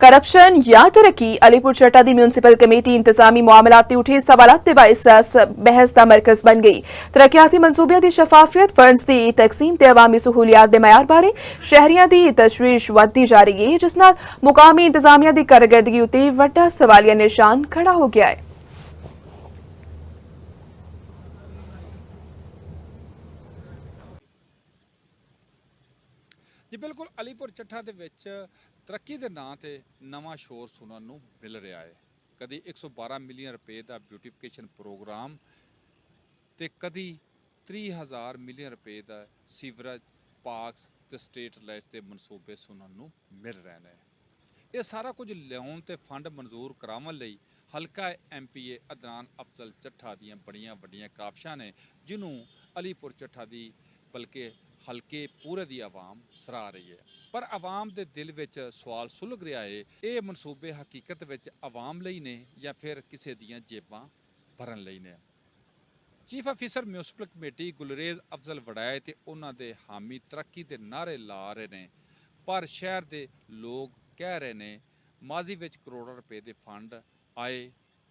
Corruption या तरक्की अलीपुर चट्टा दी म्यूनसिपल कमेटी इंतजामी मामलात ते उठे सवालात ते बाइस बहस दा मरकज बन गई। तरक्याती मंसूबियां दी शफाफियत, फंड्स दी तकसीम ते अवामी सहूलियात दे मयार बारे शहरियां दी तशवीश वधदी जा रही है, जिस नाल मुकामी इंतजामिया दी कारकरदगी उत्ते वड्डा सवालिया निशान खड़ा हो गया है। जी बिल्कुल अलीपुर ਚੱਠਾ ਦੇ ਵਿੱਚ ਤਰੱਕੀ ਦੇ ਨਾਂ ਤੇ ਨਵਾਂ ਸ਼ੋਰ ਸੁਣਨ ਨੂੰ ਮਿਲ ਰਿਹਾ ਹੈ। ਕਦੀ 112 ਮਿਲੀਅਨ ਰੁਪਏ ਦਾ ਬਿਊਟੀਫਿਕੇਸ਼ਨ ਪ੍ਰੋਗਰਾਮ ਤੇ ਕਦੀ 30000 ਮਿਲੀਅਨ ਰੁਪਏ ਦਾ ਸੀਵਰੇਜ, ਪਾਰਕਸ ਤੇ ਸਟੇਟ ਲਾਈਟ ਦੇ ਮਨਸੂਬੇ ਸੁਣਨ ਨੂੰ ਮਿਲ ਰਹੇ ਨੇ। ਇਹ ਸਾਰਾ ਕੁਝ ਲਿਆਉਣ ਤੇ ਫੰਡ ਮਨਜ਼ੂਰ ਕਰਾਉਣ ਲਈ ਹਲਕਾ ਐਮਪੀਏ ਅਦਨਾਨ ਅਫਜ਼ਲ ਚੱਠਾ ਦੀਆਂ ਬੜੀਆਂ ਵੱਡੀਆਂ ਕਾਬਸ਼ਾਂ ਨੇ, ਜਿਹਨੂੰ ਅਲੀਪੁਰ ਚੱਠਾ ਦੀ ਬਲਕਿ ਹਲਕੇ ਪੂਰੇ ਦੀ ਆਵਾਮ ਸਰਾਹ ਰਹੀ ਹੈ। ਪਰ ਆਵਾਮ ਦੇ ਦਿਲ ਵਿੱਚ ਸਵਾਲ ਸੁਲਗ ਰਿਹਾ ਹੈ, ਇਹ ਮਨਸੂਬੇ ਹਕੀਕਤ ਵਿੱਚ ਆਵਾਮ ਲਈ ਨੇ ਜਾਂ ਫਿਰ ਕਿਸੇ ਦੀਆਂ ਜੇਬਾਂ ਭਰਨ ਲਈ ਨੇ। Chief officer municipal committee Gulrez Afzal ਵੜਾਏ ਤੇ ਉਹਨਾਂ ਦੇ ਹਾਮੀ ਤਰੱਕੀ ਦੇ ਨਾਅਰੇ ਲਾ ਰਹੇ ਨੇ, ਪਰ ਸ਼ਹਿਰ ਦੇ ਲੋਕ ਕਹਿ ਰਹੇ ਨੇ ਮਾਜ਼ੀ ਵਿੱਚ ਕਰੋੜਾਂ ਰੁਪਏ ਦੇ ਫੰਡ ਆਏ,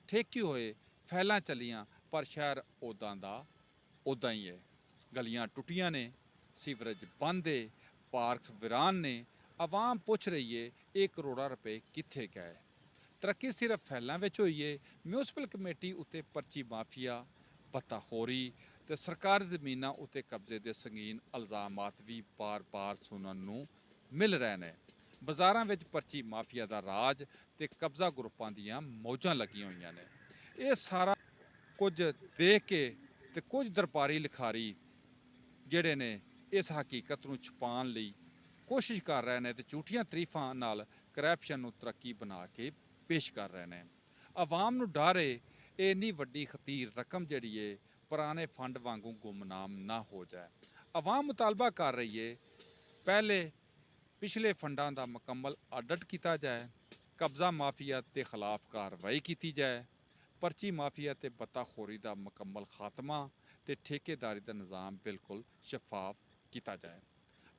ਠੇਕੇ ਹੋਏ, ਫੈਲਾਂ ਚੱਲੀਆਂ, ਪਰ ਸ਼ਹਿਰ ਉੱਦਾਂ ਦਾ ਉੱਦਾਂ ਹੀ ਹੈ। ਗਲੀਆਂ ਟੁੱਟੀਆਂ ਨੇ, ਸੀਵਰੇਜ ਬੰਦ ਹੈ, ਪਾਰਕਸ ਵੀਰਾਨ ਨੇ। ਆਵਾਮ ਪੁੱਛ ਰਹੀ ਏ ਇਹ ਕਰੋੜਾਂ ਰੁਪਏ ਕਿੱਥੇ ਗਏ। ਤਰੱਕੀ ਸਿਰਫ ਫੈਲਾਂ ਵਿੱਚ ਹੋਈ ਏ। ਮਿਊਨਿਸਪਲ ਕਮੇਟੀ ਉੱਤੇ ਪਰਚੀ ਮਾਫੀਆ, ਪੱਤਾਖੋਰੀ ਤੇ ਸਰਕਾਰੀ ਜ਼ਮੀਨਾਂ ਉੱਤੇ ਕਬਜ਼ੇ ਦੇ ਸੰਗੀਨ ਇਲਜ਼ਾਮਾਤ ਵੀ ਬਾਰ-ਬਾਰ ਸੁਣਨ ਨੂੰ ਮਿਲ ਰਹੇ ਨੇ। ਬਾਜ਼ਾਰਾਂ ਵਿੱਚ ਪਰਚੀ ਮਾਫੀਆ ਦਾ ਰਾਜ ਤੇ ਕਬਜ਼ਾ ਗਰੁੱਪਾਂ ਦੀਆਂ ਮੌਜਾਂ ਲੱਗੀਆਂ ਹੋਈਆਂ ਨੇ। ਇਹ ਸਾਰਾ ਕੁਝ ਦੇਖ ਕੇ ਤੇ ਕੁਝ ਦਰਬਾਰੀ ਲਿਖਾਰੀ ਜਿਹੜੇ ਨੇ ਇਸ ਹਕੀਕਤ ਨੂੰ ਛੁਪਾਉਣ ਲਈ ਕੋਸ਼ਿਸ਼ ਕਰ ਰਹੇ ਨੇ ਤੇ ਝੂਠੀਆਂ ਤਾਰੀਫਾਂ ਨਾਲ ਕਰਪਸ਼ਨ ਨੂੰ ਤਰੱਕੀ ਬਣਾ ਕੇ ਪੇਸ਼ ਕਰ ਰਹੇ ਨੇ। ਆਵਾਮ ਨੂੰ ਡਰ ਏ ਇਹ ਇੰਨੀ ਵੱਡੀ ਖਤੀਰ ਰਕਮ ਜਿਹੜੀ ਏ ਪੁਰਾਣੇ ਫੰਡ ਵਾਂਗੂ ਗੁੰਮਨਾਮ ਨਾ ਹੋ ਜਾਏ। ਆਵਾਮ ਮੁਤਾਲਬਾ ਕਰ ਰਹੀ ਏ ਪਹਿਲੇ ਪਿਛਲੇ ਫੰਡਾਂ ਦਾ ਮੁਕੰਮਲ ਆਡਿਟ ਕੀਤਾ ਜਾਏ, ਕਬਜ਼ਾ ਮਾਫੀਆ ਦੇ ਖਿਲਾਫ ਕਾਰਵਾਈ ਕੀਤੀ ਜਾਏ, ਪਰਚੀ ਮਾਫੀਆ ਤੇ ਪੱਤਾਖੋਰੀ ਦਾ ਮੁਕੰਮਲ ਖਾਤਮਾ ਤੇ ਠੇਕੇਦਾਰੀ ਦਾ ਨਿਜ਼ਾਮ ਬਿਲਕੁਲ ਸ਼ਫਾਫ ਕੀਤਾ ਜਾਏ।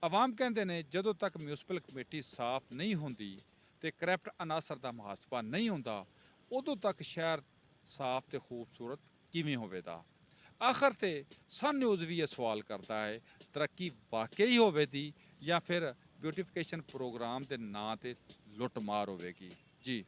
ਆਵਾਮ ਕਹਿੰਦੇ ਨੇ ਜਦੋਂ ਤੱਕ ਮਿਊਨਿਸਪਲ ਕਮੇਟੀ ਸਾਫ਼ ਨਹੀਂ ਹੁੰਦੀ ਤੇ ਕਰਪਟ ਅਨਾਸਰ ਦਾ ਮੁਹਾਸਬਾ ਨਹੀਂ ਹੁੰਦਾ, ਉਦੋਂ ਤੱਕ ਸ਼ਹਿਰ ਸਾਫ਼ ਤੇ ਖੂਬਸੂਰਤ ਕਿਵੇਂ ਹੋਵੇਗਾ। ਆਖਰ ਤੇ ਸਨ ਨਿਊਜ਼ ਵੀ ਇਹ ਸਵਾਲ ਕਰਦਾ ਹੈ, ਤਰੱਕੀ ਵਾਕਈ ਹੋਵੇਗੀ ਜਾਂ ਫਿਰ ਬਿਊਟੀਫਿਕੇਸ਼ਨ ਪ੍ਰੋਗਰਾਮ ਦੇ ਨਾਂ ਤੇ ਲੁੱਟ ਮਾਰ ਹੋਵੇਗੀ। ਜੀ।